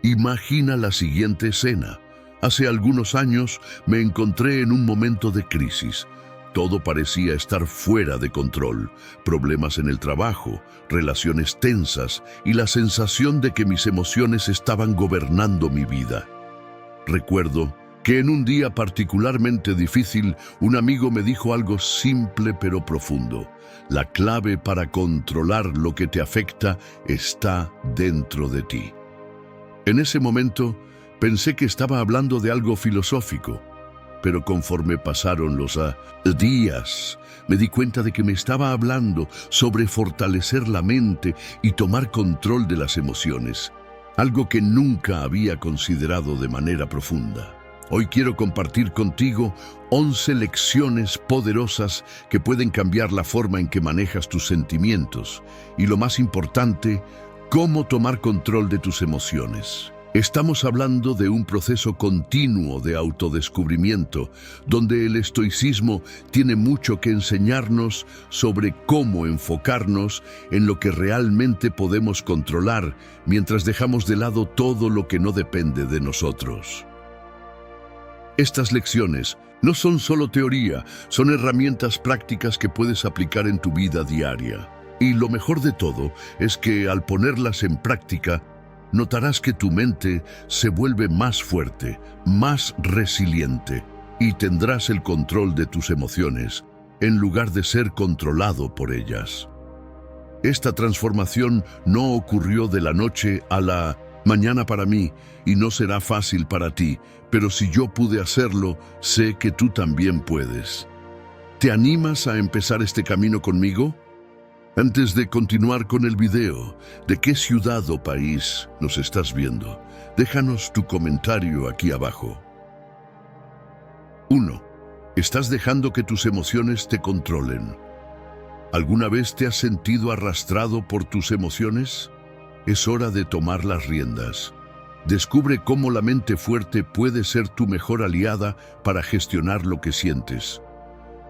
Imagina la siguiente escena. Hace algunos años me encontré en un momento de crisis. Todo parecía estar fuera de control. Problemas en el trabajo, relaciones tensas y la sensación de que mis emociones estaban gobernando mi vida. Recuerdo que en un día particularmente difícil, un amigo me dijo algo simple pero profundo. La clave para controlar lo que te afecta está dentro de ti. En ese momento, pensé que estaba hablando de algo filosófico, pero conforme pasaron los días, me di cuenta de que me estaba hablando sobre fortalecer la mente y tomar control de las emociones, algo que nunca había considerado de manera profunda. Hoy quiero compartir contigo 11 lecciones poderosas que pueden cambiar la forma en que manejas tus sentimientos y, lo más importante, cómo tomar control de tus emociones. Estamos hablando de un proceso continuo de autodescubrimiento, donde el estoicismo tiene mucho que enseñarnos sobre cómo enfocarnos en lo que realmente podemos controlar, mientras dejamos de lado todo lo que no depende de nosotros. Estas lecciones no son solo teoría, son herramientas prácticas que puedes aplicar en tu vida diaria. Y lo mejor de todo es que al ponerlas en práctica, notarás que tu mente se vuelve más fuerte, más resiliente, y tendrás el control de tus emociones, en lugar de ser controlado por ellas. Esta transformación no ocurrió de la noche a la mañana para mí, y no será fácil para ti, pero si yo pude hacerlo, sé que tú también puedes. ¿Te animas a empezar este camino conmigo? Antes de continuar con el video, ¿de qué ciudad o país nos estás viendo? Déjanos tu comentario aquí abajo. 1. ¿Estás dejando que tus emociones te controlen? ¿Alguna vez te has sentido arrastrado por tus emociones? Es hora de tomar las riendas. Descubre cómo la mente fuerte puede ser tu mejor aliada para gestionar lo que sientes.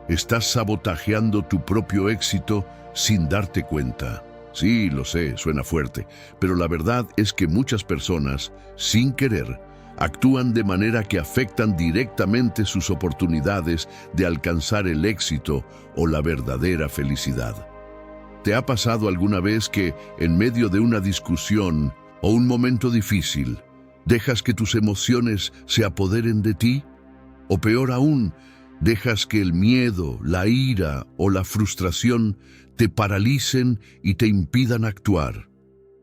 Estás sabotajeando tu propio éxito sin darte cuenta. Sí, lo sé, suena fuerte, pero la verdad es que muchas personas, sin querer, actúan de manera que afectan directamente sus oportunidades de alcanzar el éxito o la verdadera felicidad. ¿Te ha pasado alguna vez que, en medio de una discusión o un momento difícil, dejas que tus emociones se apoderen de ti? O peor aún, dejas que el miedo, la ira o la frustración te paralicen y te impidan actuar.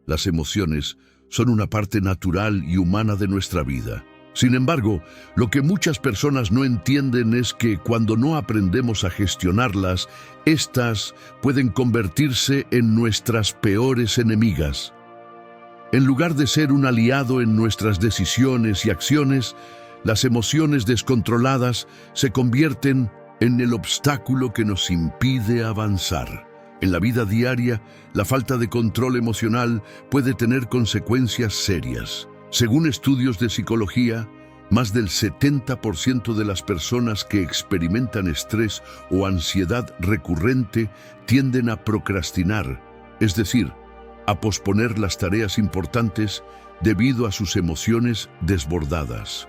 Las emociones son una parte natural y humana de nuestra vida. Sin embargo, lo que muchas personas no entienden es que cuando no aprendemos a gestionarlas, estas pueden convertirse en nuestras peores enemigas. En lugar de ser un aliado en nuestras decisiones y acciones, las emociones descontroladas se convierten en el obstáculo que nos impide avanzar. En la vida diaria, la falta de control emocional puede tener consecuencias serias. Según estudios de psicología, más del 70% de las personas que experimentan estrés o ansiedad recurrente tienden a procrastinar, es decir, a posponer las tareas importantes debido a sus emociones desbordadas.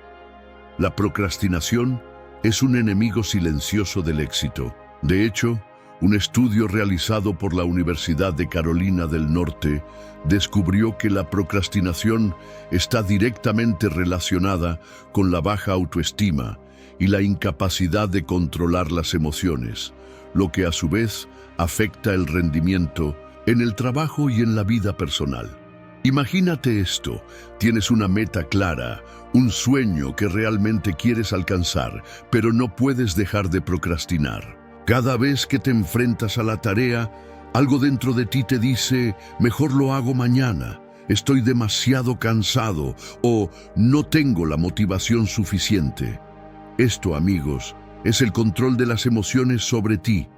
La procrastinación es un enemigo silencioso del éxito. De hecho, un estudio realizado por la Universidad de Carolina del Norte descubrió que la procrastinación está directamente relacionada con la baja autoestima y la incapacidad de controlar las emociones, lo que a su vez afecta el rendimiento en el trabajo y en la vida personal. Imagínate esto, tienes una meta clara, un sueño que realmente quieres alcanzar, pero no puedes dejar de procrastinar. Cada vez que te enfrentas a la tarea, algo dentro de ti te dice, mejor lo hago mañana, estoy demasiado cansado o no tengo la motivación suficiente. Esto, amigos, es el control de las emociones sobre ti,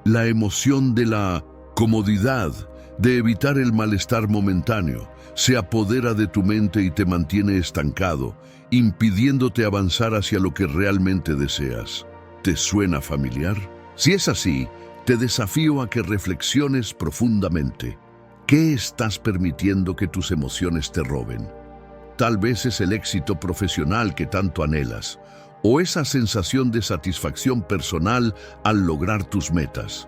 la emoción de la comodidad, de evitar el malestar momentáneo, se apodera de tu mente y te mantiene estancado, impidiéndote avanzar hacia lo que realmente deseas. ¿Te suena familiar? Si es así, te desafío a que reflexiones profundamente. ¿Qué estás permitiendo que tus emociones te roben? tal vez es el éxito profesional que tanto anhelas, o esa sensación de satisfacción personal al lograr tus metas.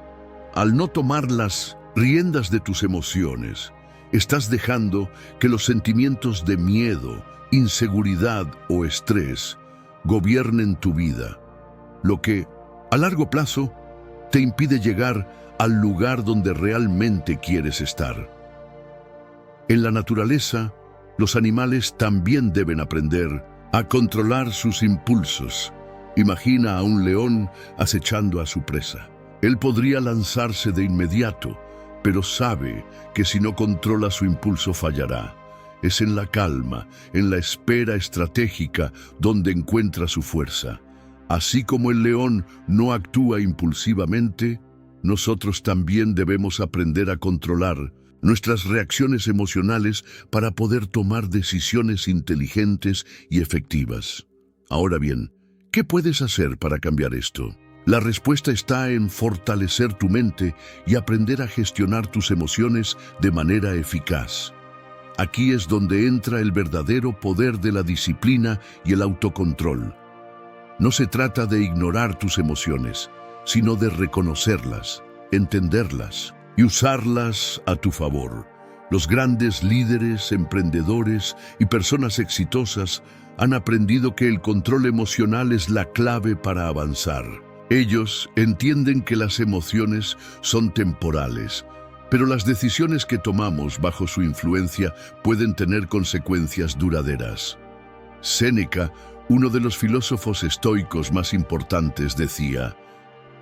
Al no tomar las riendas de tus emociones, estás dejando que los sentimientos de miedo, inseguridad o estrés gobiernen tu vida, lo que, a largo plazo, te impide llegar al lugar donde realmente quieres estar. En la naturaleza, los animales también deben aprender a controlar sus impulsos. Imagina a un león acechando a su presa. Él podría lanzarse de inmediato, pero sabe que si no controla su impulso fallará. Es en la calma, en la espera estratégica, donde encuentra su fuerza. Así como el león no actúa impulsivamente, nosotros también debemos aprender a controlar nuestras reacciones emocionales para poder tomar decisiones inteligentes y efectivas. Ahora bien, ¿qué puedes hacer para cambiar esto? La respuesta está en fortalecer tu mente y aprender a gestionar tus emociones de manera eficaz. Aquí es donde entra el verdadero poder de la disciplina y el autocontrol. No se trata de ignorar tus emociones, sino de reconocerlas, entenderlas y usarlas a tu favor. Los grandes líderes, emprendedores y personas exitosas han aprendido que el control emocional es la clave para avanzar. Ellos entienden que las emociones son temporales, pero las decisiones que tomamos bajo su influencia pueden tener consecuencias duraderas. Séneca, uno de los filósofos estoicos más importantes, decía: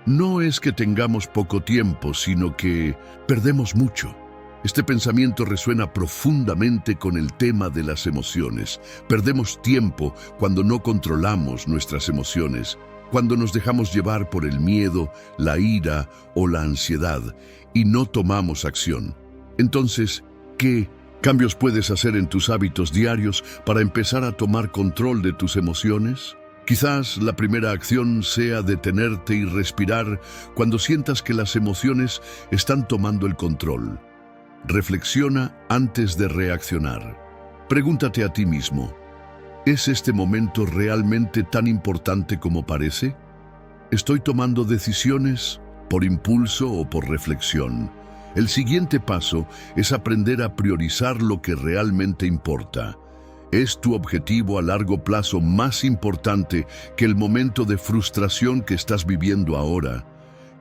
no es que tengamos poco tiempo, sino que perdemos mucho. Este pensamiento resuena profundamente con el tema de las emociones. Perdemos tiempo cuando no controlamos nuestras emociones, cuando nos dejamos llevar por el miedo, la ira o la ansiedad y no tomamos acción. Entonces, ¿qué cambios puedes hacer en tus hábitos diarios para empezar a tomar control de tus emociones? Quizás la primera acción sea detenerte y respirar cuando sientas que las emociones están tomando el control. Reflexiona antes de reaccionar. Pregúntate a ti mismo: ¿es este momento realmente tan importante como parece? ¿Estoy tomando decisiones por impulso o por reflexión? El siguiente paso es aprender a priorizar lo que realmente importa. ¿Es tu objetivo a largo plazo más importante que el momento de frustración que estás viviendo ahora?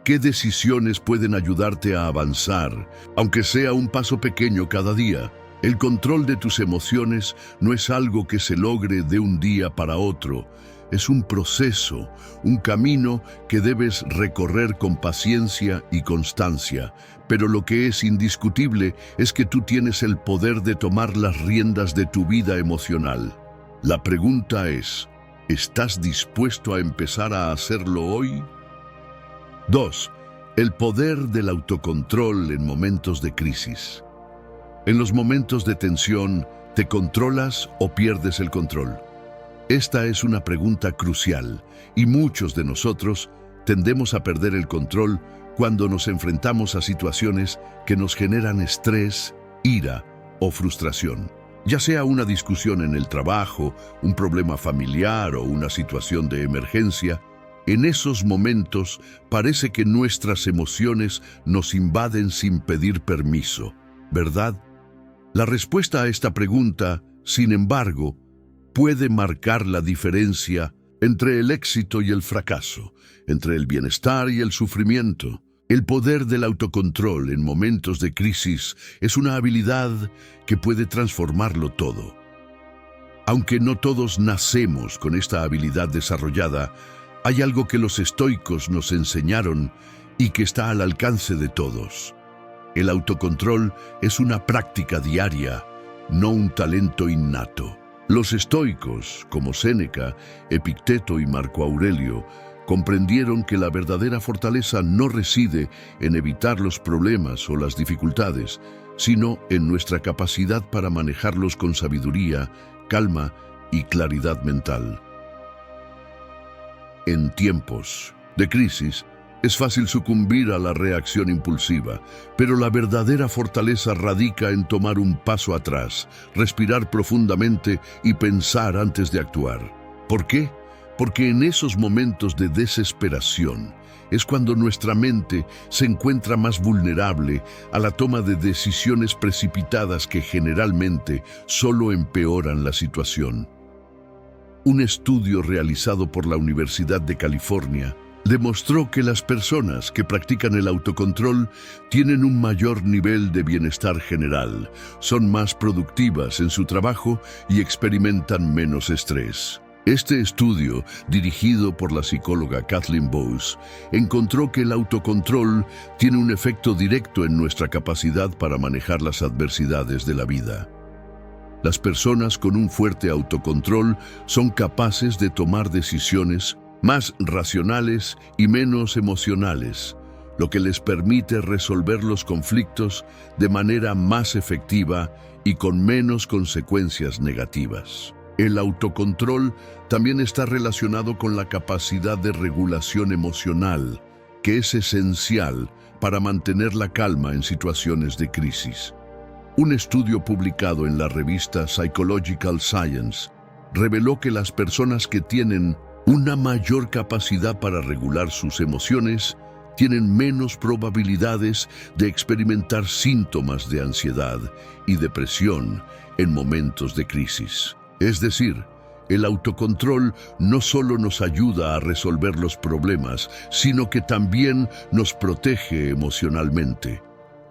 ¿Qué decisiones pueden ayudarte a avanzar, aunque sea un paso pequeño cada día? El control de tus emociones no es algo que se logre de un día para otro. Es un proceso, un camino que debes recorrer con paciencia y constancia. Pero lo que es indiscutible es que tú tienes el poder de tomar las riendas de tu vida emocional. La pregunta es: ¿estás dispuesto a empezar a hacerlo hoy? 2. El poder del autocontrol en momentos de crisis. En los momentos de tensión, ¿te controlas o pierdes el control? Esta es una pregunta crucial, y muchos de nosotros tendemos a perder el control cuando nos enfrentamos a situaciones que nos generan estrés, ira o frustración. Ya sea una discusión en el trabajo, un problema familiar o una situación de emergencia, en esos momentos parece que nuestras emociones nos invaden sin pedir permiso, ¿verdad? La respuesta a esta pregunta, sin embargo, puede marcar la diferencia entre el éxito y el fracaso, entre el bienestar y el sufrimiento. El poder del autocontrol en momentos de crisis es una habilidad que puede transformarlo todo. Aunque no todos nacemos con esta habilidad desarrollada, hay algo que los estoicos nos enseñaron y que está al alcance de todos. El autocontrol es una práctica diaria, no un talento innato. Los estoicos, como Séneca, Epicteto y Marco Aurelio, comprendieron que la verdadera fortaleza no reside en evitar los problemas o las dificultades, sino en nuestra capacidad para manejarlos con sabiduría, calma y claridad mental. En tiempos de crisis, Es fácil sucumbir a la reacción impulsiva, pero la verdadera fortaleza radica en tomar un paso atrás, respirar profundamente y pensar antes de actuar. ¿Por qué? Porque en esos momentos de desesperación es cuando nuestra mente se encuentra más vulnerable a la toma de decisiones precipitadas que generalmente solo empeoran la situación. Un estudio realizado por la Universidad de California demostró que las personas que practican el autocontrol tienen un mayor nivel de bienestar general, son más productivas en su trabajo y experimentan menos estrés. Este estudio, dirigido por la psicóloga Kathleen Bose, encontró que el autocontrol tiene un efecto directo en nuestra capacidad para manejar las adversidades de la vida. Las personas con un fuerte autocontrol son capaces de tomar decisiones más racionales y menos emocionales, lo que les permite resolver los conflictos de manera más efectiva y con menos consecuencias negativas. El autocontrol también está relacionado con la capacidad de regulación emocional, que es esencial para mantener la calma en situaciones de crisis. Un estudio publicado en la revista Psychological Science reveló que las personas que tienen una mayor capacidad para regular sus emociones tienen menos probabilidades de experimentar síntomas de ansiedad y depresión en momentos de crisis. Es decir, el autocontrol no solo nos ayuda a resolver los problemas, sino que también nos protege emocionalmente.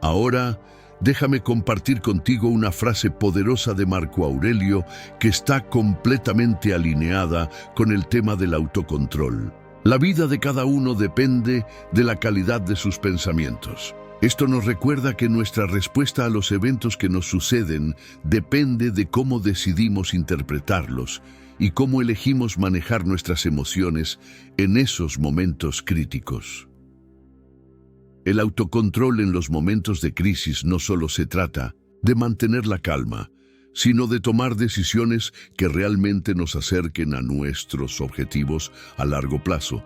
Ahora, déjame compartir contigo una frase poderosa de Marco Aurelio que está completamente alineada con el tema del autocontrol. La vida de cada uno depende de la calidad de sus pensamientos. Esto nos recuerda que nuestra respuesta a los eventos que nos suceden depende de cómo decidimos interpretarlos y cómo elegimos manejar nuestras emociones en esos momentos críticos. El autocontrol en los momentos de crisis no solo se trata de mantener la calma, sino de tomar decisiones que realmente nos acerquen a nuestros objetivos a largo plazo,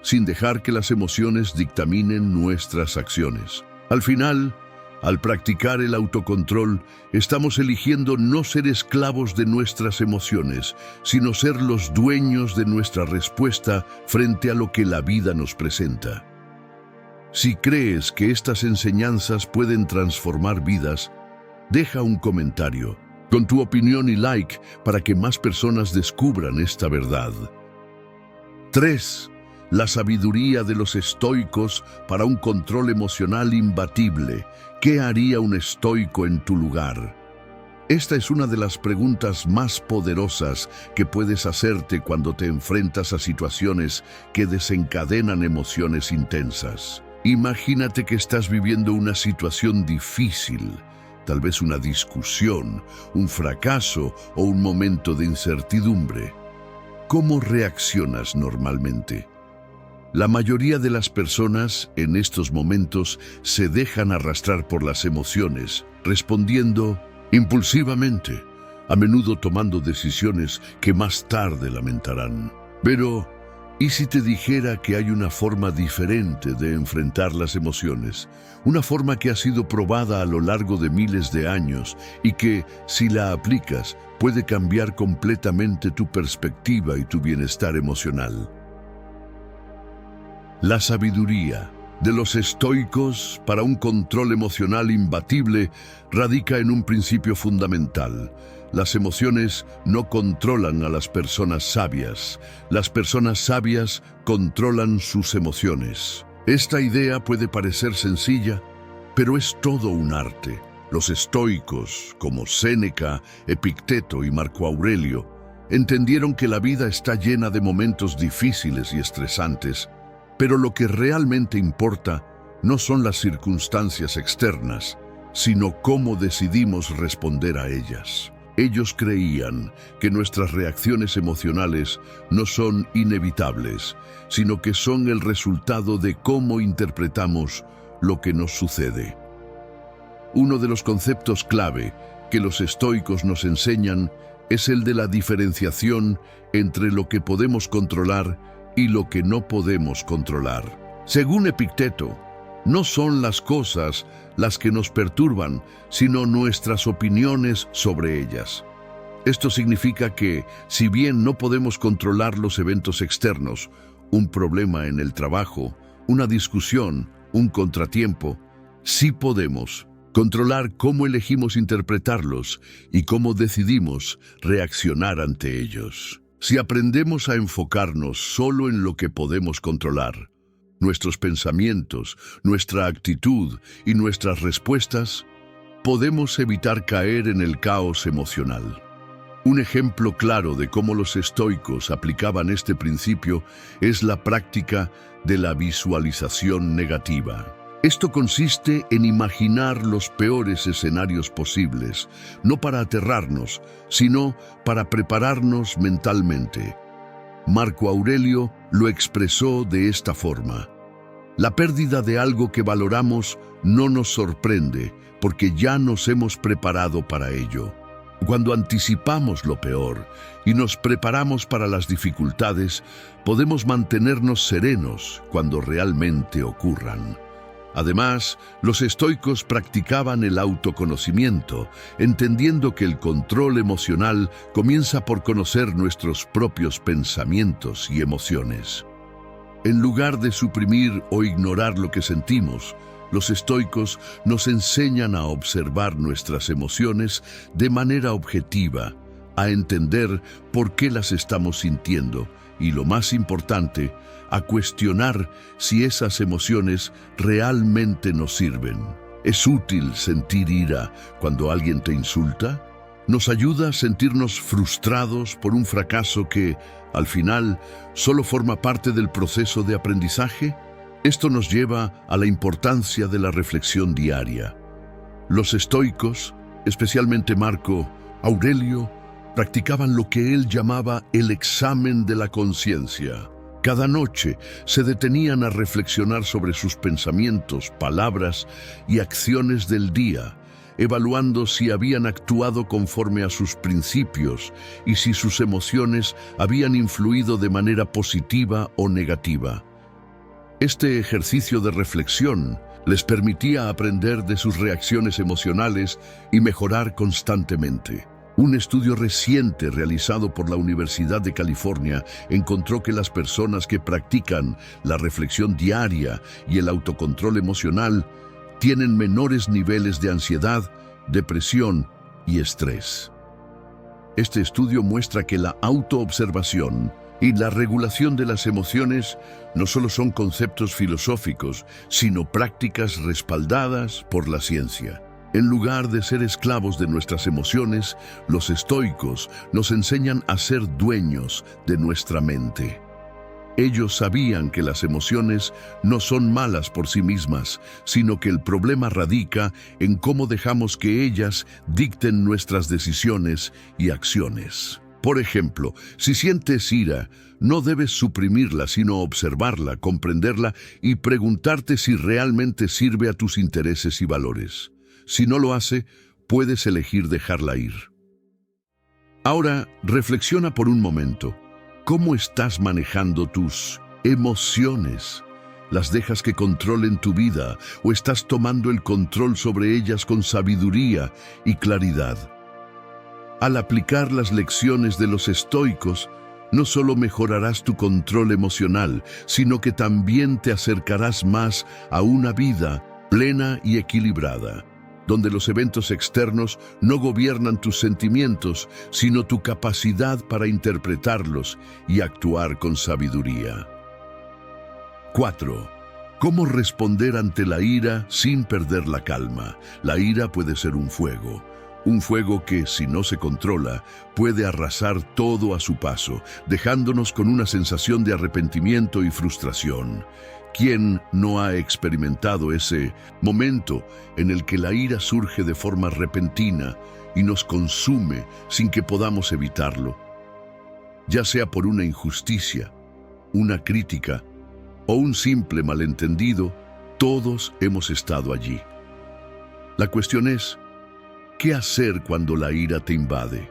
sin dejar que las emociones dictaminen nuestras acciones. Al final, al practicar el autocontrol, estamos eligiendo no ser esclavos de nuestras emociones, sino ser los dueños de nuestra respuesta frente a lo que la vida nos presenta. Si crees que estas enseñanzas pueden transformar vidas, deja un comentario con tu opinión y like para que más personas descubran esta verdad. 3. La sabiduría de los estoicos para un control emocional imbatible. ¿Qué haría un estoico en tu lugar? Esta es una de las preguntas más poderosas que puedes hacerte cuando te enfrentas a situaciones que desencadenan emociones intensas. Imagínate que estás viviendo una situación difícil, tal vez una discusión, un fracaso o un momento de incertidumbre. ¿Cómo reaccionas normalmente? La mayoría de las personas en estos momentos se dejan arrastrar por las emociones, respondiendo impulsivamente, a menudo tomando decisiones que más tarde lamentarán. Pero, ¿y si te dijera que hay una forma diferente de enfrentar las emociones? Una forma que ha sido probada a lo largo de miles de años y que, si la aplicas, puede cambiar completamente tu perspectiva y tu bienestar emocional. La sabiduría de los estoicos para un control emocional imbatible radica en un principio fundamental. Las emociones no controlan a las personas sabias. Las personas sabias controlan sus emociones. Esta idea puede parecer sencilla, pero es todo un arte. Los estoicos, como Séneca, Epicteto y Marco Aurelio, entendieron que la vida está llena de momentos difíciles y estresantes, pero lo que realmente importa no son las circunstancias externas, sino cómo decidimos responder a ellas. Ellos creían que nuestras reacciones emocionales no son inevitables, sino que son el resultado de cómo interpretamos lo que nos sucede. Uno de los conceptos clave que los estoicos nos enseñan es el de la diferenciación entre lo que podemos controlar y lo que no podemos controlar. Según Epicteto, no son las cosas las que nos perturban, sino nuestras opiniones sobre ellas. Esto significa que, si bien no podemos controlar los eventos externos, un problema en el trabajo, una discusión, un contratiempo, sí podemos controlar cómo elegimos interpretarlos y cómo decidimos reaccionar ante ellos. Si aprendemos a enfocarnos solo en lo que podemos controlar, nuestros pensamientos, nuestra actitud y nuestras respuestas, podemos evitar caer en el caos emocional. Un ejemplo claro de cómo los estoicos aplicaban este principio es la práctica de la visualización negativa. Esto consiste en imaginar los peores escenarios posibles, no para aterrarnos, sino para prepararnos mentalmente. Marco Aurelio lo expresó de esta forma: la pérdida de algo que valoramos no nos sorprende, porque ya nos hemos preparado para ello. Cuando anticipamos lo peor y nos preparamos para las dificultades, podemos mantenernos serenos cuando realmente ocurran. Además, los estoicos practicaban el autoconocimiento, entendiendo que el control emocional comienza por conocer nuestros propios pensamientos y emociones. En lugar de suprimir o ignorar lo que sentimos, los estoicos nos enseñan a observar nuestras emociones de manera objetiva, a entender por qué las estamos sintiendo y, lo más importante, a cuestionar si esas emociones realmente nos sirven. ¿Es útil sentir ira cuando alguien te insulta? ¿Nos ayuda a sentirnos frustrados por un fracaso que, al final, solo forma parte del proceso de aprendizaje? Esto nos lleva a la importancia de la reflexión diaria. Los estoicos, especialmente Marco Aurelio, practicaban lo que él llamaba el examen de la conciencia. Cada noche se detenían a reflexionar sobre sus pensamientos, palabras y acciones del día, evaluando si habían actuado conforme a sus principios y si sus emociones habían influido de manera positiva o negativa. Este ejercicio de reflexión les permitía aprender de sus reacciones emocionales y mejorar constantemente. Un estudio reciente realizado por la Universidad de California encontró que las personas que practican la reflexión diaria y el autocontrol emocional tienen menores niveles de ansiedad, depresión y estrés. Este estudio muestra que la autoobservación y la regulación de las emociones no solo son conceptos filosóficos, sino prácticas respaldadas por la ciencia. En lugar de ser esclavos de nuestras emociones, los estoicos nos enseñan a ser dueños de nuestra mente. Ellos sabían que las emociones no son malas por sí mismas, sino que el problema radica en cómo dejamos que ellas dicten nuestras decisiones y acciones. Por ejemplo, si sientes ira, no debes suprimirla, sino observarla, comprenderla y preguntarte si realmente sirve a tus intereses y valores. Si no lo hace, puedes elegir dejarla ir. Ahora, reflexiona por un momento. ¿Cómo estás manejando tus emociones? ¿Las dejas que controlen tu vida o estás tomando el control sobre ellas con sabiduría y claridad? Al aplicar las lecciones de los estoicos, no solo mejorarás tu control emocional, sino que también te acercarás más a una vida plena y equilibrada, donde los eventos externos no gobiernan tus sentimientos, sino tu capacidad para interpretarlos y actuar con sabiduría. 4. ¿Cómo responder ante la ira sin perder la calma? La ira puede ser un fuego que, si no se controla, puede arrasar todo a su paso, dejándonos con una sensación de arrepentimiento y frustración. ¿Quién no ha experimentado ese momento en el que la ira surge de forma repentina y nos consume sin que podamos evitarlo? Ya sea por una injusticia, una crítica o un simple malentendido, todos hemos estado allí. La cuestión es, ¿qué hacer cuando la ira te invade?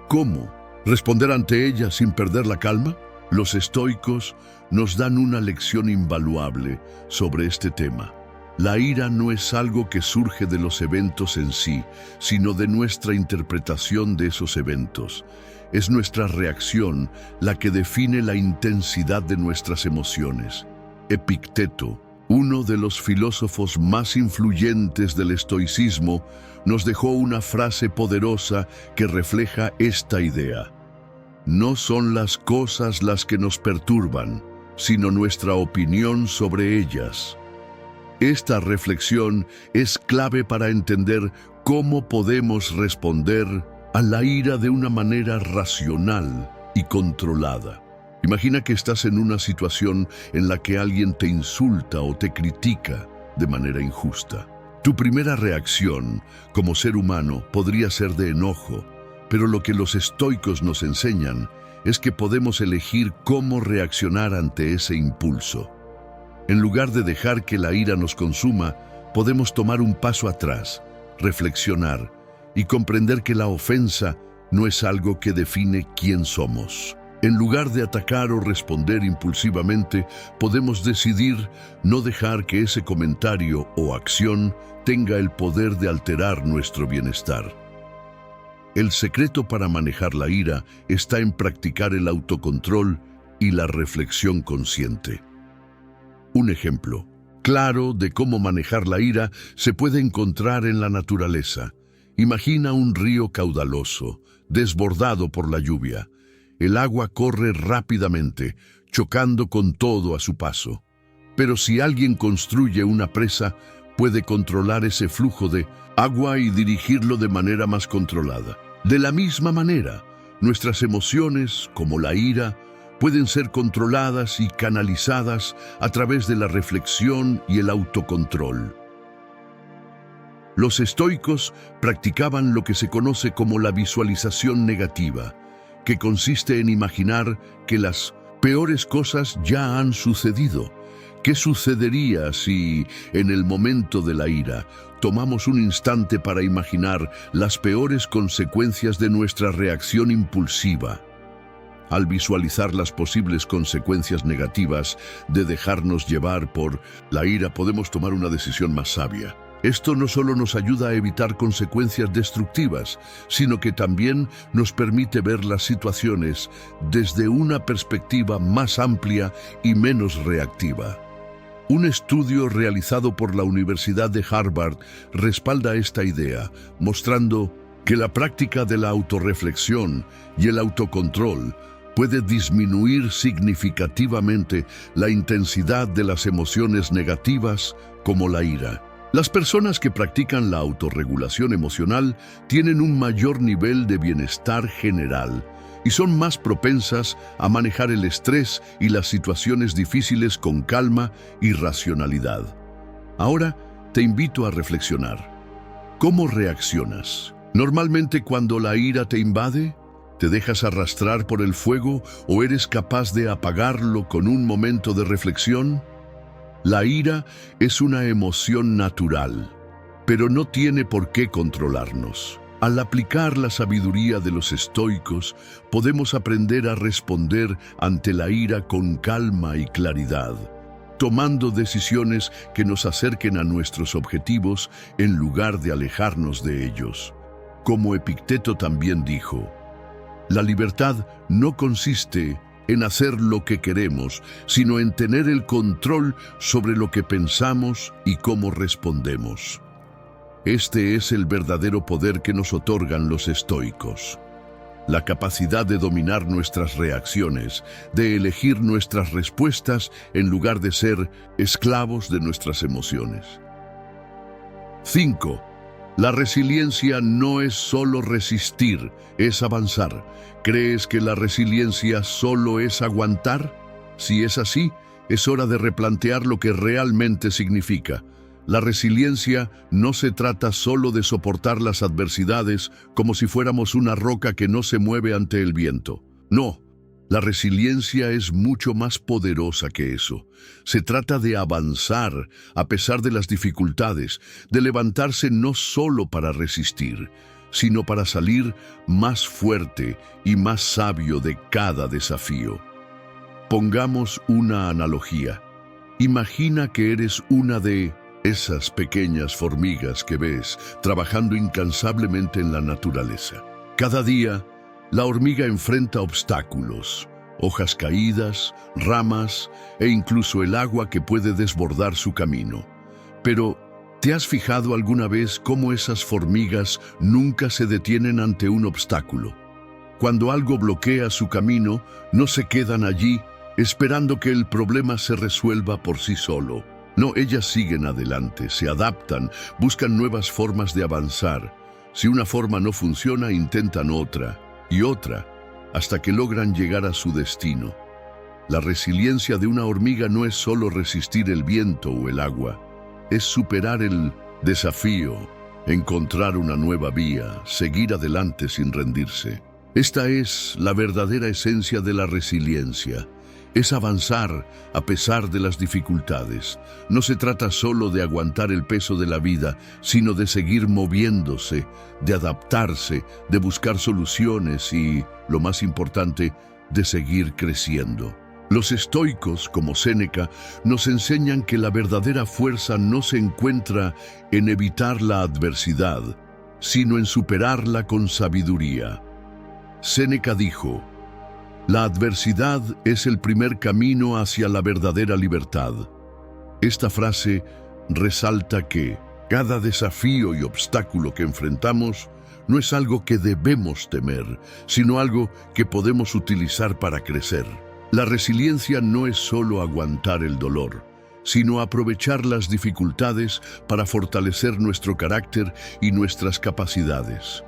¿Cómo responder ante ella sin perder la calma? Los estoicos nos dan una lección invaluable sobre este tema. La ira no es algo que surge de los eventos en sí, sino de nuestra interpretación de esos eventos. Es nuestra reacción la que define la intensidad de nuestras emociones. Epicteto, uno de los filósofos más influyentes del estoicismo, nos dejó una frase poderosa que refleja esta idea. No son las cosas las que nos perturban, sino nuestra opinión sobre ellas. Esta reflexión es clave para entender cómo podemos responder a la ira de una manera racional y controlada. Imagina que estás en una situación en la que alguien te insulta o te critica de manera injusta. Tu primera reacción, como ser humano, podría ser de enojo, pero lo que los estoicos nos enseñan es que podemos elegir cómo reaccionar ante ese impulso. En lugar de dejar que la ira nos consuma, podemos tomar un paso atrás, reflexionar y comprender que la ofensa no es algo que define quién somos. En lugar de atacar o responder impulsivamente, podemos decidir no dejar que ese comentario o acción tenga el poder de alterar nuestro bienestar. El secreto para manejar la ira está en practicar el autocontrol y la reflexión consciente. Un ejemplo claro de cómo manejar la ira se puede encontrar en la naturaleza. Imagina un río caudaloso, desbordado por la lluvia. El agua corre rápidamente, chocando con todo a su paso. Pero si alguien construye una presa, puede controlar ese flujo de agua y dirigirlo de manera más controlada. De la misma manera, nuestras emociones, como la ira, pueden ser controladas y canalizadas a través de la reflexión y el autocontrol. Los estoicos practicaban lo que se conoce como la visualización negativa, que consiste en imaginar que las peores cosas ya han sucedido. ¿Qué sucedería si, en el momento de la ira, tomamos un instante para imaginar las peores consecuencias de nuestra reacción impulsiva? Al visualizar las posibles consecuencias negativas de dejarnos llevar por la ira, podemos tomar una decisión más sabia. Esto no solo nos ayuda a evitar consecuencias destructivas, sino que también nos permite ver las situaciones desde una perspectiva más amplia y menos reactiva. Un estudio realizado por la Universidad de Harvard respalda esta idea, mostrando que la práctica de la autorreflexión y el autocontrol puede disminuir significativamente la intensidad de las emociones negativas como la ira. Las personas que practican la autorregulación emocional tienen un mayor nivel de bienestar general y son más propensas a manejar el estrés y las situaciones difíciles con calma y racionalidad. Ahora te invito a reflexionar. ¿Cómo reaccionas? Normalmente cuando la ira te invade, ¿te dejas arrastrar por el fuego o eres capaz de apagarlo con un momento de reflexión? La ira es una emoción natural, pero no tiene por qué controlarnos. Al aplicar la sabiduría de los estoicos, podemos aprender a responder ante la ira con calma y claridad, tomando decisiones que nos acerquen a nuestros objetivos en lugar de alejarnos de ellos. Como Epicteto también dijo, la libertad no consiste en hacer lo que queremos, sino en tener el control sobre lo que pensamos y cómo respondemos. Este es el verdadero poder que nos otorgan los estoicos. La capacidad de dominar nuestras reacciones, de elegir nuestras respuestas en lugar de ser esclavos de nuestras emociones. 5. La resiliencia no es solo resistir, es avanzar. ¿Crees que la resiliencia solo es aguantar? Si es así, es hora de replantear lo que realmente significa. La resiliencia no se trata solo de soportar las adversidades como si fuéramos una roca que no se mueve ante el viento. No, la resiliencia es mucho más poderosa que eso. Se trata de avanzar a pesar de las dificultades, de levantarse no solo para resistir, sino para salir más fuerte y más sabio de cada desafío. Pongamos una analogía. Imagina que eres una de esas pequeñas hormigas que ves trabajando incansablemente en la naturaleza. Cada día, la hormiga enfrenta obstáculos, hojas caídas, ramas e incluso el agua que puede desbordar su camino. Pero, ¿te has fijado alguna vez cómo esas hormigas nunca se detienen ante un obstáculo? Cuando algo bloquea su camino, no se quedan allí esperando que el problema se resuelva por sí solo. No, ellas siguen adelante, se adaptan, buscan nuevas formas de avanzar. Si una forma no funciona, intentan otra y otra, hasta que logran llegar a su destino. La resiliencia de una hormiga no es solo resistir el viento o el agua, es superar el desafío, encontrar una nueva vía, seguir adelante sin rendirse. Esta es la verdadera esencia de la resiliencia. Es avanzar a pesar de las dificultades. No se trata solo de aguantar el peso de la vida, sino de seguir moviéndose, de adaptarse, de buscar soluciones y, lo más importante, de seguir creciendo. Los estoicos, como Séneca, nos enseñan que la verdadera fuerza no se encuentra en evitar la adversidad, sino en superarla con sabiduría. Séneca dijo: la adversidad es el primer camino hacia la verdadera libertad. Esta frase resalta que cada desafío y obstáculo que enfrentamos no es algo que debemos temer, sino algo que podemos utilizar para crecer. La resiliencia no es solo aguantar el dolor, sino aprovechar las dificultades para fortalecer nuestro carácter y nuestras capacidades.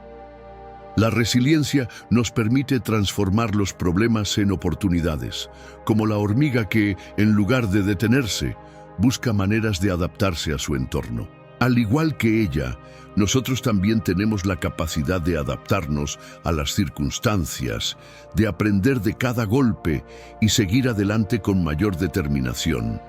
La resiliencia nos permite transformar los problemas en oportunidades, como la hormiga que, en lugar de detenerse, busca maneras de adaptarse a su entorno. Al igual que ella, nosotros también tenemos la capacidad de adaptarnos a las circunstancias, de aprender de cada golpe y seguir adelante con mayor determinación.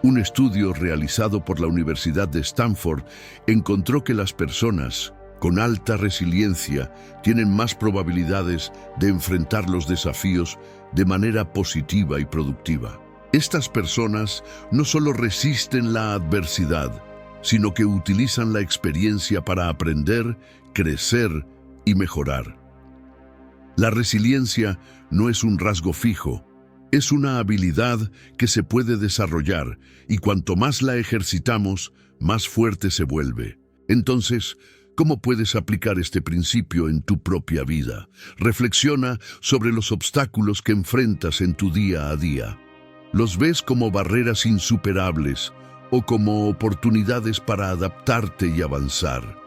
Un estudio realizado por la Universidad de Stanford encontró que las personas con alta resiliencia tienen más probabilidades de enfrentar los desafíos de manera positiva y productiva. Estas personas no solo resisten la adversidad, sino que utilizan la experiencia para aprender, crecer y mejorar. La resiliencia no es un rasgo fijo, es una habilidad que se puede desarrollar y cuanto más la ejercitamos, más fuerte se vuelve. Entonces, ¿cómo puedes aplicar este principio en tu propia vida? Reflexiona sobre los obstáculos que enfrentas en tu día a día. ¿Los ves como barreras insuperables o como oportunidades para adaptarte y avanzar?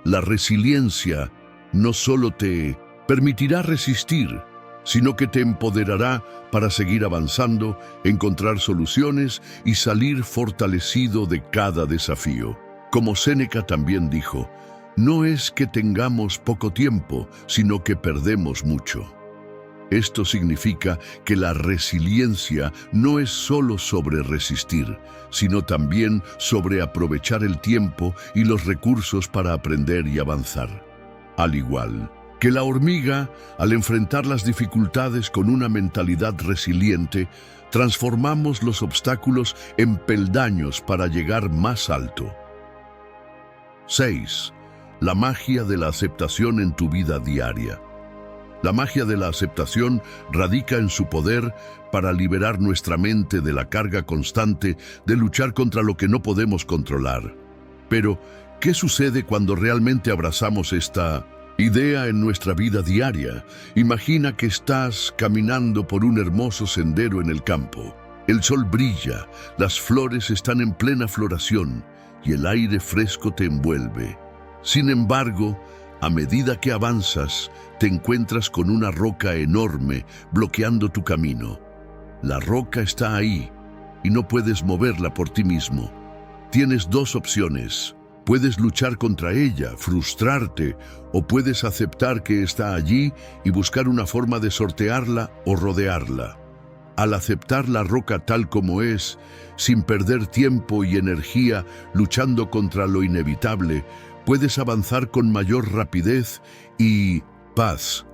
La resiliencia no solo te permitirá resistir, sino que te empoderará para seguir avanzando, encontrar soluciones y salir fortalecido de cada desafío. Como Séneca también dijo, no es que tengamos poco tiempo, sino que perdemos mucho. Esto significa que la resiliencia no es solo sobre resistir, sino también sobre aprovechar el tiempo y los recursos para aprender y avanzar. Al igual que la hormiga, al enfrentar las dificultades con una mentalidad resiliente, transformamos los obstáculos en peldaños para llegar más alto. 6. La magia de la aceptación en tu vida diaria. La magia de la aceptación radica en su poder para liberar nuestra mente de la carga constante de luchar contra lo que no podemos controlar. Pero, ¿qué sucede cuando realmente abrazamos esta idea en nuestra vida diaria? Imagina que estás caminando por un hermoso sendero en el campo. El sol brilla, las flores están en plena floración y el aire fresco te envuelve. Sin embargo, a medida que avanzas, te encuentras con una roca enorme bloqueando tu camino. La roca está ahí y no puedes moverla por ti mismo. Tienes dos opciones. Puedes luchar contra ella, frustrarte, o puedes aceptar que está allí y buscar una forma de sortearla o rodearla. Al aceptar la roca tal como es, sin perder tiempo y energía luchando contra lo inevitable, puedes avanzar con mayor rapidez y paz.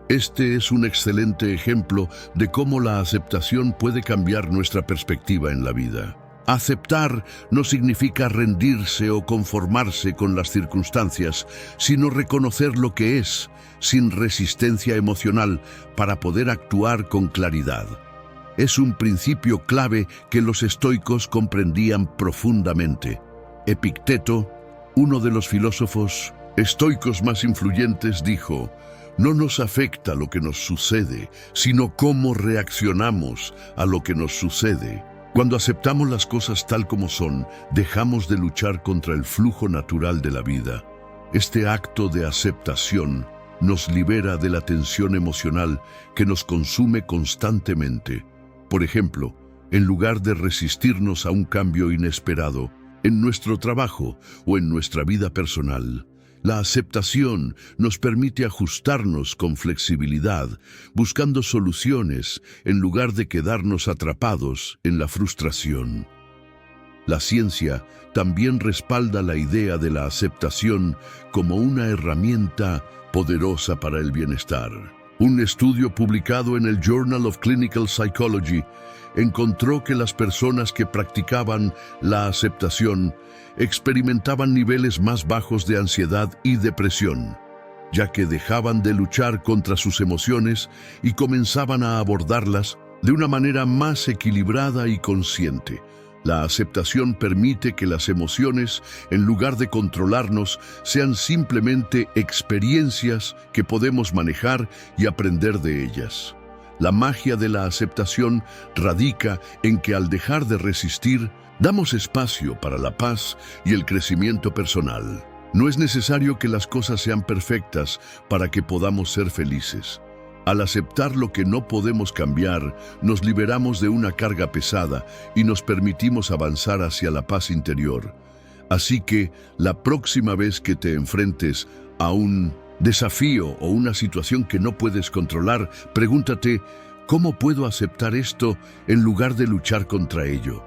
Este es un excelente ejemplo de cómo la aceptación puede cambiar nuestra perspectiva en la vida. Aceptar no significa rendirse o conformarse con las circunstancias, sino reconocer lo que es, sin resistencia emocional, para poder actuar con claridad. Es un principio clave que los estoicos comprendían profundamente. Epicteto, uno de los filósofos estoicos más influyentes, dijo: "No nos afecta lo que nos sucede, sino cómo reaccionamos a lo que nos sucede". Cuando aceptamos las cosas tal como son, dejamos de luchar contra el flujo natural de la vida. Este acto de aceptación nos libera de la tensión emocional que nos consume constantemente. Por ejemplo, en lugar de resistirnos a un cambio inesperado, en nuestro trabajo o en nuestra vida personal, la aceptación nos permite ajustarnos con flexibilidad, buscando soluciones en lugar de quedarnos atrapados en la frustración. La ciencia también respalda la idea de la aceptación como una herramienta poderosa para el bienestar. Un estudio publicado en el Journal of Clinical Psychology encontró que las personas que practicaban la aceptación experimentaban niveles más bajos de ansiedad y depresión, ya que dejaban de luchar contra sus emociones y comenzaban a abordarlas de una manera más equilibrada y consciente. La aceptación permite que las emociones, en lugar de controlarnos, sean simplemente experiencias que podemos manejar y aprender de ellas. La magia de la aceptación radica en que al dejar de resistir, damos espacio para la paz y el crecimiento personal. No es necesario que las cosas sean perfectas para que podamos ser felices. Al aceptar lo que no podemos cambiar, nos liberamos de una carga pesada y nos permitimos avanzar hacia la paz interior. Así que, la próxima vez que te enfrentes a un desafío o una situación que no puedes controlar, pregúntate: ¿cómo puedo aceptar esto en lugar de luchar contra ello?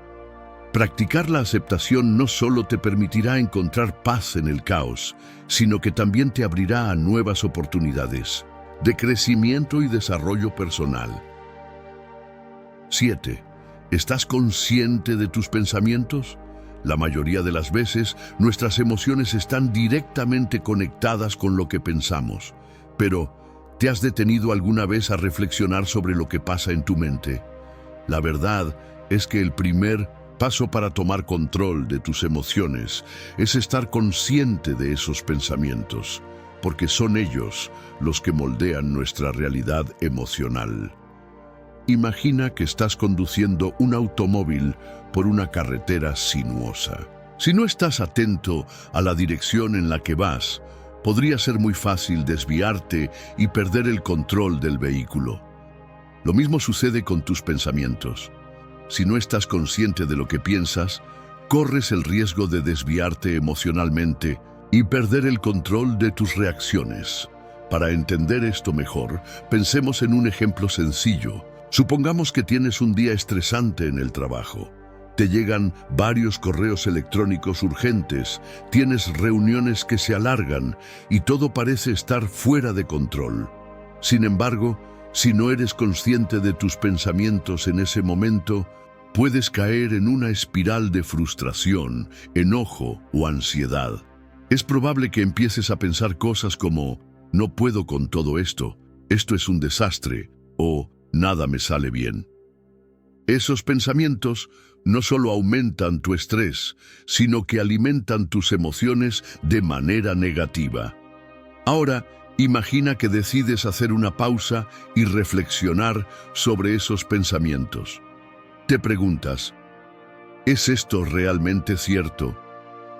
Practicar la aceptación no solo te permitirá encontrar paz en el caos, sino que también te abrirá a nuevas oportunidades de crecimiento y desarrollo personal. 7. ¿Estás consciente de tus pensamientos? La mayoría de las veces, nuestras emociones están directamente conectadas con lo que pensamos. Pero, ¿te has detenido alguna vez a reflexionar sobre lo que pasa en tu mente? La verdad es que el primer paso para tomar control de tus emociones es estar consciente de esos pensamientos, porque son ellos los que moldean nuestra realidad emocional. Imagina que estás conduciendo un automóvil por una carretera sinuosa. Si no estás atento a la dirección en la que vas, podría ser muy fácil desviarte y perder el control del vehículo. Lo mismo sucede con tus pensamientos. Si no estás consciente de lo que piensas, corres el riesgo de desviarte emocionalmente y perder el control de tus reacciones. Para entender esto mejor, pensemos en un ejemplo sencillo. Supongamos que tienes un día estresante en el trabajo. Te llegan varios correos electrónicos urgentes, tienes reuniones que se alargan y todo parece estar fuera de control. Sin embargo, si no eres consciente de tus pensamientos en ese momento, puedes caer en una espiral de frustración, enojo o ansiedad. Es probable que empieces a pensar cosas como: no puedo con todo esto es un desastre, o nada me sale bien. Esos pensamientos no solo aumentan tu estrés, sino que alimentan tus emociones de manera negativa. Ahora, imagina que decides hacer una pausa y reflexionar sobre esos pensamientos. Te preguntas: ¿es esto realmente cierto?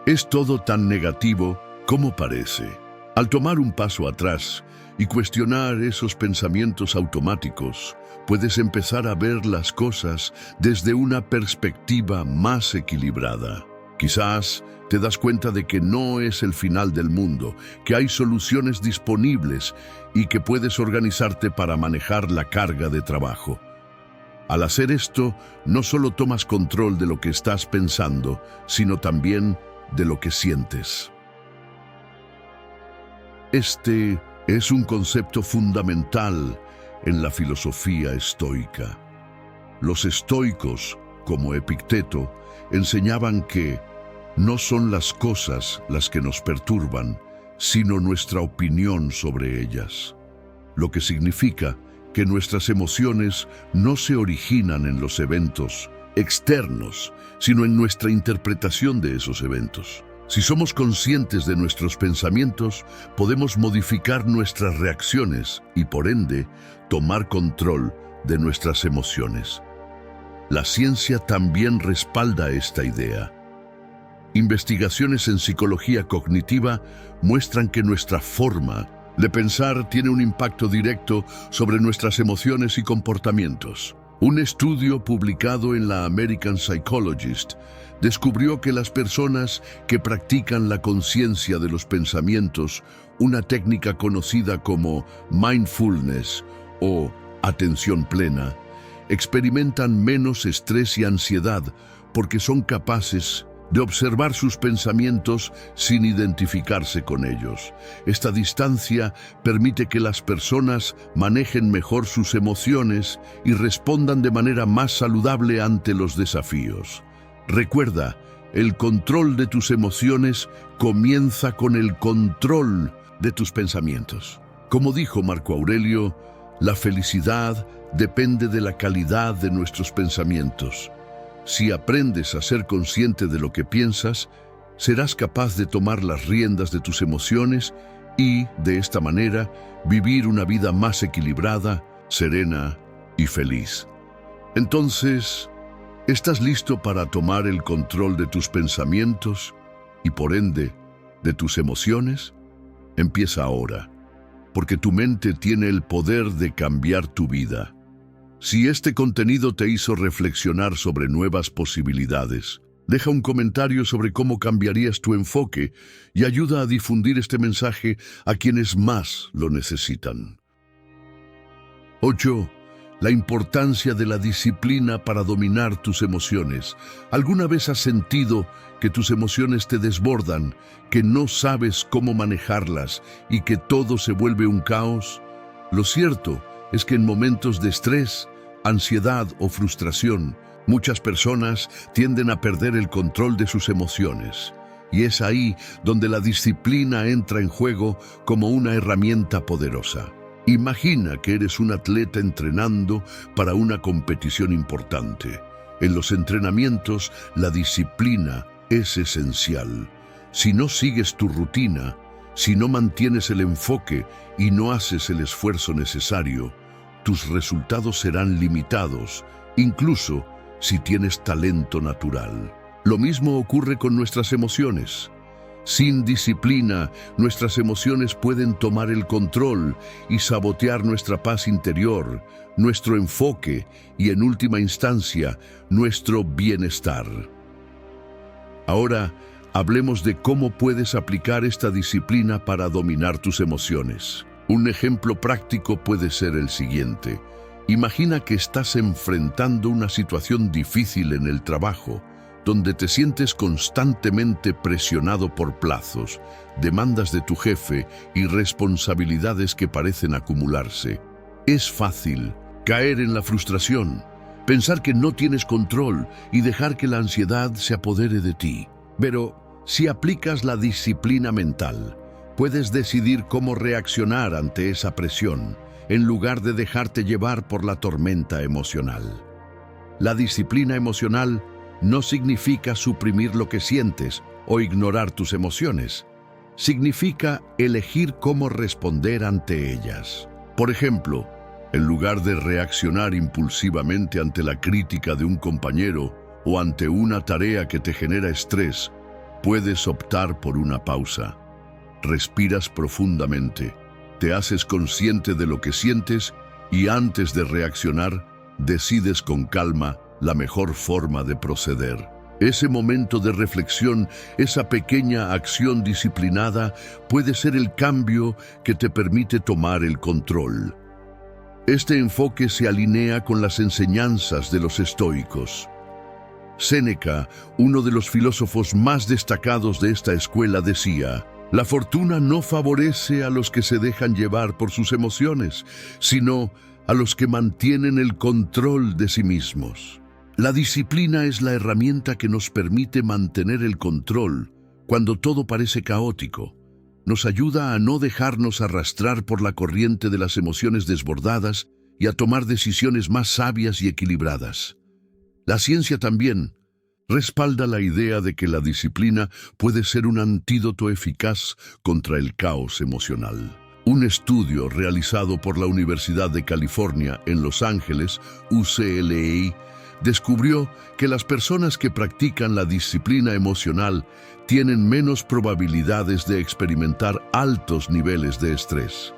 ¿Es todo tan negativo como parece? Al tomar un paso atrás y cuestionar esos pensamientos automáticos, puedes empezar a ver las cosas desde una perspectiva más equilibrada. Quizás te das cuenta de que no es el final del mundo, que hay soluciones disponibles y que puedes organizarte para manejar la carga de trabajo. Al hacer esto, no solo tomas control de lo que estás pensando, sino también de lo que sientes. Este Es un concepto fundamental en la filosofía estoica. Los estoicos, como Epicteto, enseñaban que no son las cosas las que nos perturban, sino nuestra opinión sobre ellas. Lo que significa que nuestras emociones no se originan en los eventos externos, sino en nuestra interpretación de esos eventos. Si somos conscientes de nuestros pensamientos, podemos modificar nuestras reacciones y, por ende, tomar control de nuestras emociones. La ciencia también respalda esta idea. Investigaciones en psicología cognitiva muestran que nuestra forma de pensar tiene un impacto directo sobre nuestras emociones y comportamientos. Un estudio publicado en la American Psychologist descubrió que las personas que practican la conciencia de los pensamientos, una técnica conocida como mindfulness o atención plena, experimentan menos estrés y ansiedad porque son capaces de observar sus pensamientos sin identificarse con ellos. Esta distancia permite que las personas manejen mejor sus emociones y respondan de manera más saludable ante los desafíos. Recuerda, el control de tus emociones comienza con el control de tus pensamientos. Como dijo Marco Aurelio, la felicidad depende de la calidad de nuestros pensamientos. Si aprendes a ser consciente de lo que piensas, serás capaz de tomar las riendas de tus emociones y, de esta manera, vivir una vida más equilibrada, serena y feliz. Entonces, ¿estás listo para tomar el control de tus pensamientos y, por ende, de tus emociones? Empieza ahora, porque tu mente tiene el poder de cambiar tu vida. Si este contenido te hizo reflexionar sobre nuevas posibilidades, deja un comentario sobre cómo cambiarías tu enfoque y ayuda a difundir este mensaje a quienes más lo necesitan. 8. La importancia de la disciplina para dominar tus emociones. ¿Alguna vez has sentido que tus emociones te desbordan, que no sabes cómo manejarlas y que todo se vuelve un caos? Lo cierto es que en momentos de estrés, ansiedad o frustración, muchas personas tienden a perder el control de sus emociones. Y es ahí donde la disciplina entra en juego como una herramienta poderosa. Imagina que eres un atleta entrenando para una competición importante. En los entrenamientos, la disciplina es esencial. Si no sigues tu rutina, si no mantienes el enfoque y no haces el esfuerzo necesario, tus resultados serán limitados, incluso si tienes talento natural. Lo mismo ocurre con nuestras emociones. Sin disciplina, nuestras emociones pueden tomar el control y sabotear nuestra paz interior, nuestro enfoque y, en última instancia, nuestro bienestar. Ahora, hablemos de cómo puedes aplicar esta disciplina para dominar tus emociones. Un ejemplo práctico puede ser el siguiente. Imagina que estás enfrentando una situación difícil en el trabajo, donde te sientes constantemente presionado por plazos, demandas de tu jefe y responsabilidades que parecen acumularse. Es fácil caer en la frustración, pensar que no tienes control y dejar que la ansiedad se apodere de ti. Pero si aplicas la disciplina mental, puedes decidir cómo reaccionar ante esa presión, en lugar de dejarte llevar por la tormenta emocional. La disciplina emocional no significa suprimir lo que sientes o ignorar tus emociones. Significa elegir cómo responder ante ellas. Por ejemplo, en lugar de reaccionar impulsivamente ante la crítica de un compañero o ante una tarea que te genera estrés, puedes optar por una pausa. Respiras profundamente, te haces consciente de lo que sientes y antes de reaccionar, decides con calma la mejor forma de proceder. Ese momento de reflexión, esa pequeña acción disciplinada, puede ser el cambio que te permite tomar el control. Este enfoque se alinea con las enseñanzas de los estoicos. Séneca, uno de los filósofos más destacados de esta escuela, decía: La fortuna no favorece a los que se dejan llevar por sus emociones, sino a los que mantienen el control de sí mismos. La disciplina es la herramienta que nos permite mantener el control cuando todo parece caótico. Nos ayuda a no dejarnos arrastrar por la corriente de las emociones desbordadas y a tomar decisiones más sabias y equilibradas. La ciencia también respalda la idea de que la disciplina puede ser un antídoto eficaz contra el caos emocional. Un estudio realizado por la Universidad de California en Los Ángeles, UCLA, descubrió que las personas que practican la disciplina emocional tienen menos probabilidades de experimentar altos niveles de estrés.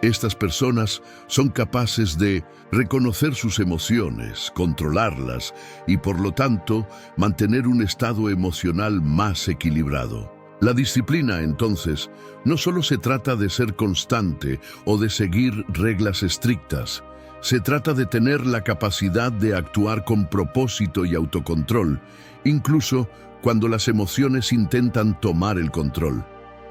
Estas personas son capaces de reconocer sus emociones, controlarlas y, por lo tanto, mantener un estado emocional más equilibrado. La disciplina, entonces, no solo se trata de ser constante o de seguir reglas estrictas. Se trata de tener la capacidad de actuar con propósito y autocontrol, incluso cuando las emociones intentan tomar el control.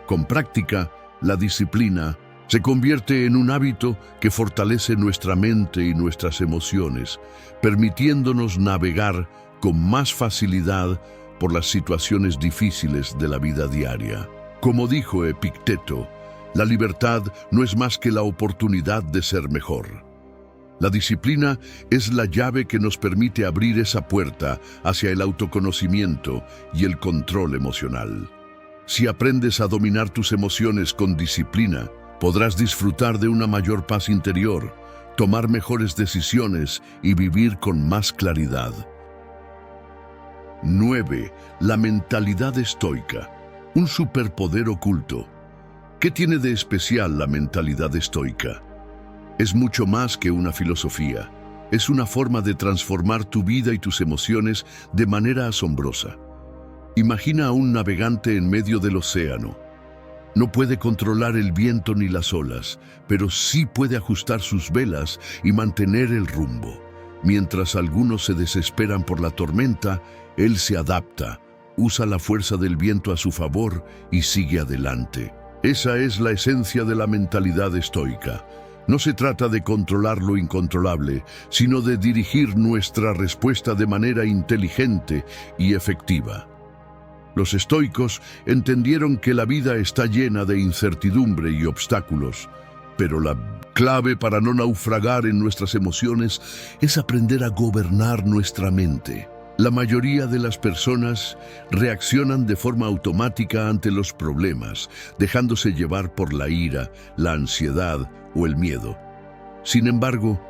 Con práctica, la disciplina se convierte en un hábito que fortalece nuestra mente y nuestras emociones, permitiéndonos navegar con más facilidad por las situaciones difíciles de la vida diaria. Como dijo Epicteto, la libertad no es más que la oportunidad de ser mejor. La disciplina es la llave que nos permite abrir esa puerta hacia el autoconocimiento y el control emocional. Si aprendes a dominar tus emociones con disciplina, podrás disfrutar de una mayor paz interior, tomar mejores decisiones y vivir con más claridad. 9. La mentalidad estoica, un superpoder oculto. ¿Qué tiene de especial la mentalidad estoica? Es mucho más que una filosofía. Es una forma de transformar tu vida y tus emociones de manera asombrosa. Imagina a un navegante en medio del océano. No puede controlar el viento ni las olas, pero sí puede ajustar sus velas y mantener el rumbo. Mientras algunos se desesperan por la tormenta, él se adapta, usa la fuerza del viento a su favor y sigue adelante. Esa es la esencia de la mentalidad estoica. No se trata de controlar lo incontrolable, sino de dirigir nuestra respuesta de manera inteligente y efectiva. Los estoicos entendieron que la vida está llena de incertidumbre y obstáculos, pero la clave para no naufragar en nuestras emociones es aprender a gobernar nuestra mente. La mayoría de las personas reaccionan de forma automática ante los problemas, dejándose llevar por la ira, la ansiedad o el miedo. Sin embargo,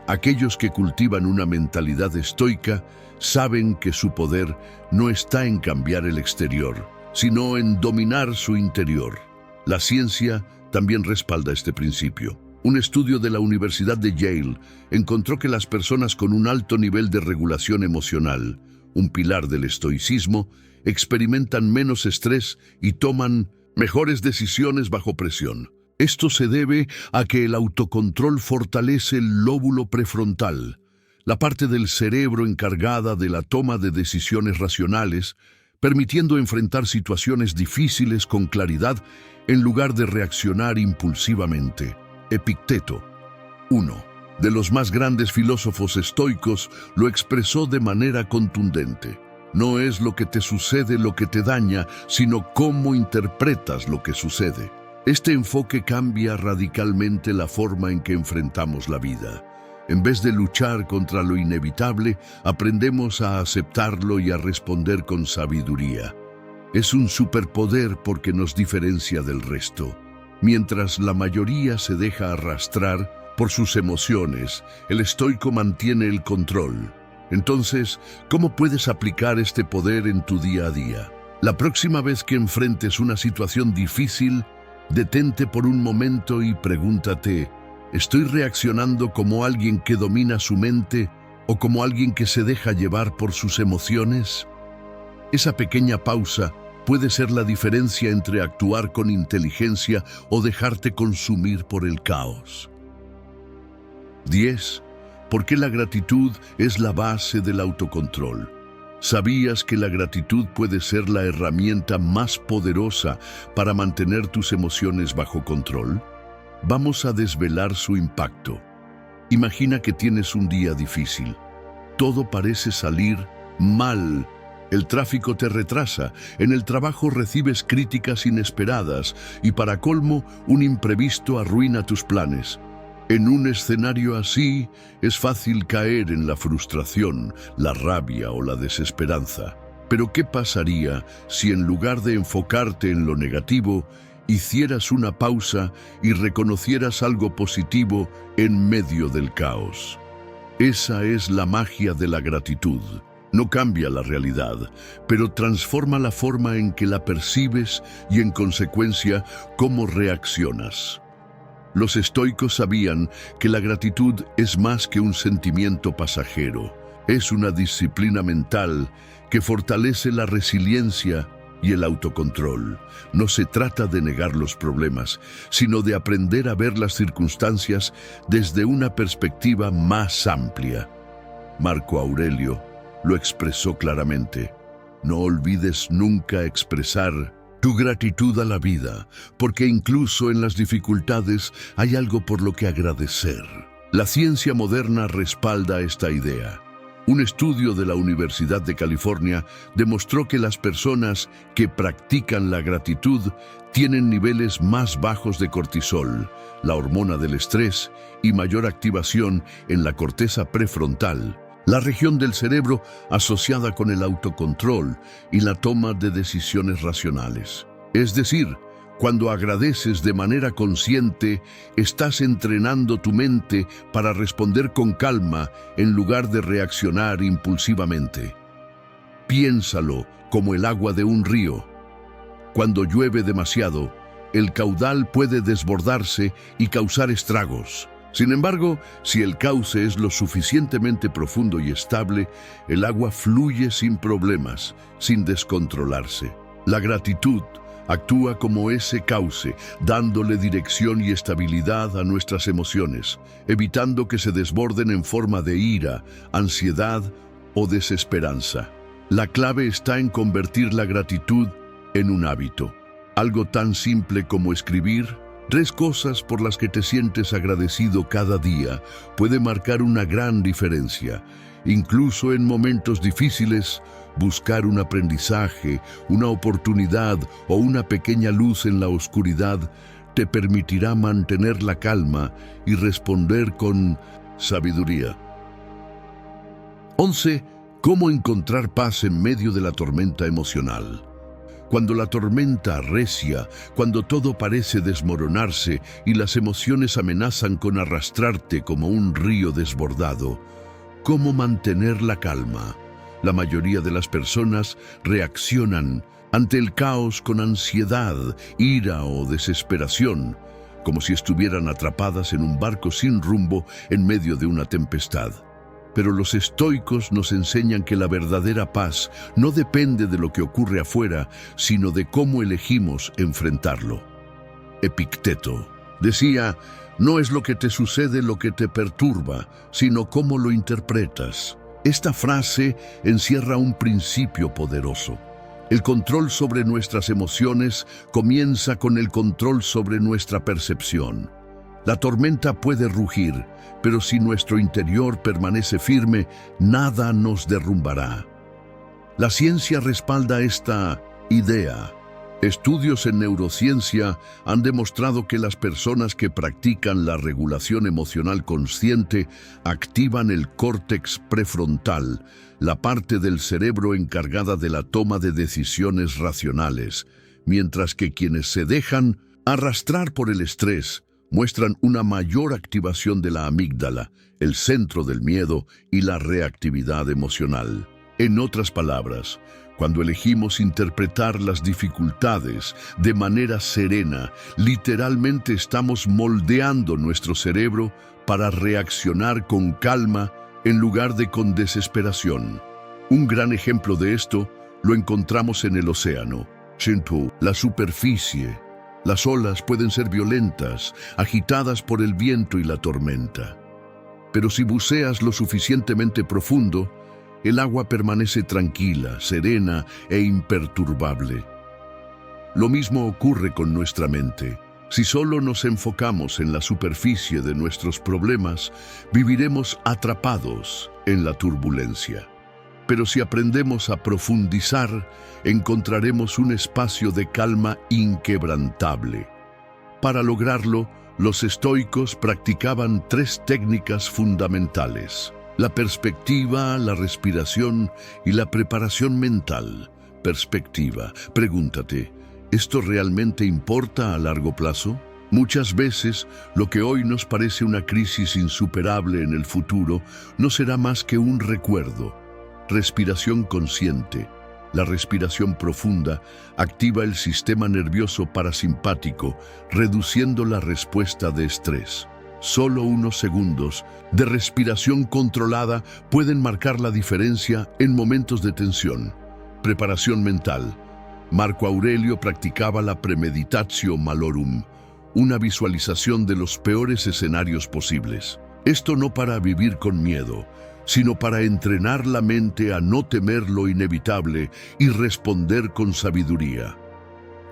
aquellos que cultivan una mentalidad estoica saben que su poder no está en cambiar el exterior, sino en dominar su interior. La ciencia también respalda este principio. Un estudio de la Universidad de Yale encontró que las personas con un alto nivel de regulación emocional, un pilar del estoicismo, experimentan menos estrés y toman mejores decisiones bajo presión. Esto se debe a que el autocontrol fortalece el lóbulo prefrontal, la parte del cerebro encargada de la toma de decisiones racionales, permitiendo enfrentar situaciones difíciles con claridad en lugar de reaccionar impulsivamente. Epicteto, uno de los más grandes filósofos estoicos, lo expresó de manera contundente. No es lo que te sucede lo que te daña, sino cómo interpretas lo que sucede. Este enfoque cambia radicalmente la forma en que enfrentamos la vida. En vez de luchar contra lo inevitable, aprendemos a aceptarlo y a responder con sabiduría. Es un superpoder porque nos diferencia del resto. Mientras la mayoría se deja arrastrar por sus emociones, el estoico mantiene el control. Entonces, ¿cómo puedes aplicar este poder en tu día a día? La próxima vez que enfrentes una situación difícil, detente por un momento y pregúntate, ¿estoy reaccionando como alguien que domina su mente o como alguien que se deja llevar por sus emociones? Esa pequeña pausa puede ser la diferencia entre actuar con inteligencia o dejarte consumir por el caos. 10. ¿Por qué la gratitud es la base del autocontrol? ¿Sabías que la gratitud puede ser la herramienta más poderosa para mantener tus emociones bajo control? Vamos a desvelar su impacto. Imagina que tienes un día difícil. Todo parece salir mal. El tráfico te retrasa, en el trabajo recibes críticas inesperadas y para colmo, un imprevisto arruina tus planes. En un escenario así, es fácil caer en la frustración, la rabia o la desesperanza. Pero ¿qué pasaría si en lugar de enfocarte en lo negativo, hicieras una pausa y reconocieras algo positivo en medio del caos? Esa es la magia de la gratitud. No cambia la realidad, pero transforma la forma en que la percibes y, en consecuencia, cómo reaccionas. Los estoicos sabían que la gratitud es más que un sentimiento pasajero. Es una disciplina mental que fortalece la resiliencia y el autocontrol. No se trata de negar los problemas, sino de aprender a ver las circunstancias desde una perspectiva más amplia. Marco Aurelio lo expresó claramente. No olvides nunca expresar tu gratitud a la vida, porque incluso en las dificultades hay algo por lo que agradecer. La ciencia moderna respalda esta idea. Un estudio de la Universidad de California demostró que las personas que practican la gratitud tienen niveles más bajos de cortisol, la hormona del estrés, y mayor activación en la corteza prefrontal, la región del cerebro asociada con el autocontrol y la toma de decisiones racionales. Es decir, cuando agradeces de manera consciente, estás entrenando tu mente para responder con calma en lugar de reaccionar impulsivamente. Piénsalo como el agua de un río. Cuando llueve demasiado, el caudal puede desbordarse y causar estragos. Sin embargo, si el cauce es lo suficientemente profundo y estable, el agua fluye sin problemas, sin descontrolarse. La gratitud actúa como ese cauce, dándole dirección y estabilidad a nuestras emociones, evitando que se desborden en forma de ira, ansiedad o desesperanza. La clave está en convertir la gratitud en un hábito. Algo tan simple como escribir 3 cosas por las que te sientes agradecido cada día puede marcar una gran diferencia. Incluso en momentos difíciles, buscar un aprendizaje, una oportunidad o una pequeña luz en la oscuridad te permitirá mantener la calma y responder con sabiduría. 11. ¿Cómo encontrar paz en medio de la tormenta emocional? Cuando la tormenta arrecia, cuando todo parece desmoronarse y las emociones amenazan con arrastrarte como un río desbordado, ¿cómo mantener la calma? La mayoría de las personas reaccionan ante el caos con ansiedad, ira o desesperación, como si estuvieran atrapadas en un barco sin rumbo en medio de una tempestad. Pero los estoicos nos enseñan que la verdadera paz no depende de lo que ocurre afuera, sino de cómo elegimos enfrentarlo. Epicteto decía, no es lo que te sucede lo que te perturba, sino cómo lo interpretas. Esta frase encierra un principio poderoso. El control sobre nuestras emociones comienza con el control sobre nuestra percepción. La tormenta puede rugir, pero si nuestro interior permanece firme, nada nos derrumbará. La ciencia respalda esta idea. Estudios en neurociencia han demostrado que las personas que practican la regulación emocional consciente activan el córtex prefrontal, la parte del cerebro encargada de la toma de decisiones racionales, mientras que quienes se dejan arrastrar por el estrés muestran una mayor activación de la amígdala, el centro del miedo y la reactividad emocional. En otras palabras, cuando elegimos interpretar las dificultades de manera serena, literalmente estamos moldeando nuestro cerebro para reaccionar con calma en lugar de con desesperación. Un gran ejemplo de esto lo encontramos en el océano. La superficie. Las olas pueden ser violentas, agitadas por el viento y la tormenta. Pero si buceas lo suficientemente profundo, el agua permanece tranquila, serena e imperturbable. Lo mismo ocurre con nuestra mente. Si solo nos enfocamos en la superficie de nuestros problemas, viviremos atrapados en la turbulencia. Pero si aprendemos a profundizar, encontraremos un espacio de calma inquebrantable. Para lograrlo, los estoicos practicaban 3 técnicas fundamentales: la perspectiva, la respiración y la preparación mental. Perspectiva. Pregúntate, ¿esto realmente importa a largo plazo? Muchas veces, lo que hoy nos parece una crisis insuperable en el futuro no será más que un recuerdo. Respiración consciente. La respiración profunda activa el sistema nervioso parasimpático, reduciendo la respuesta de estrés. Solo unos segundos de respiración controlada pueden marcar la diferencia en momentos de tensión. Preparación mental. Marco Aurelio practicaba la premeditatio malorum, una visualización de los peores escenarios posibles. Esto no para vivir con miedo, sino para entrenar la mente a no temer lo inevitable y responder con sabiduría.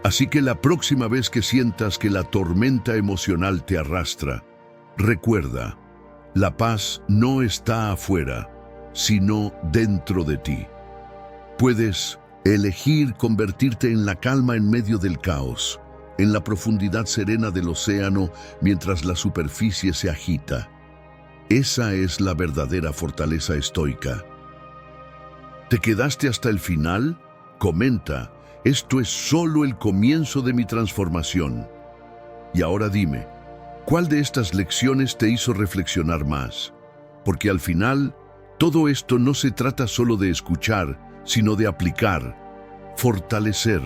Así que la próxima vez que sientas que la tormenta emocional te arrastra, recuerda, la paz no está afuera, sino dentro de ti. Puedes elegir convertirte en la calma en medio del caos, en la profundidad serena del océano mientras la superficie se agita. Esa es la verdadera fortaleza estoica. ¿Te quedaste hasta el final? Comenta, esto es solo el comienzo de mi transformación. Y ahora dime, ¿cuál de estas lecciones te hizo reflexionar más? Porque al final, todo esto no se trata solo de escuchar, sino de aplicar, fortalecer.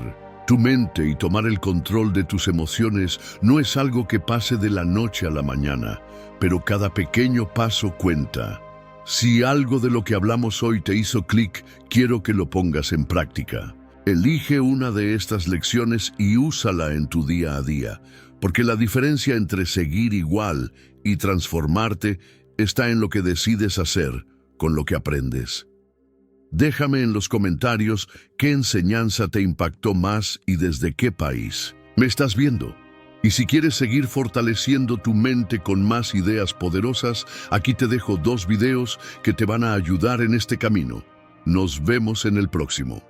Tu mente y tomar el control de tus emociones no es algo que pase de la noche a la mañana, pero cada pequeño paso cuenta. Si algo de lo que hablamos hoy te hizo clic, quiero que lo pongas en práctica. Elige una de estas lecciones y úsala en tu día a día, porque la diferencia entre seguir igual y transformarte está en lo que decides hacer con lo que aprendes. Déjame en los comentarios qué enseñanza te impactó más y desde qué país me estás viendo. Y si quieres seguir fortaleciendo tu mente con más ideas poderosas, aquí te dejo 2 videos que te van a ayudar en este camino. Nos vemos en el próximo.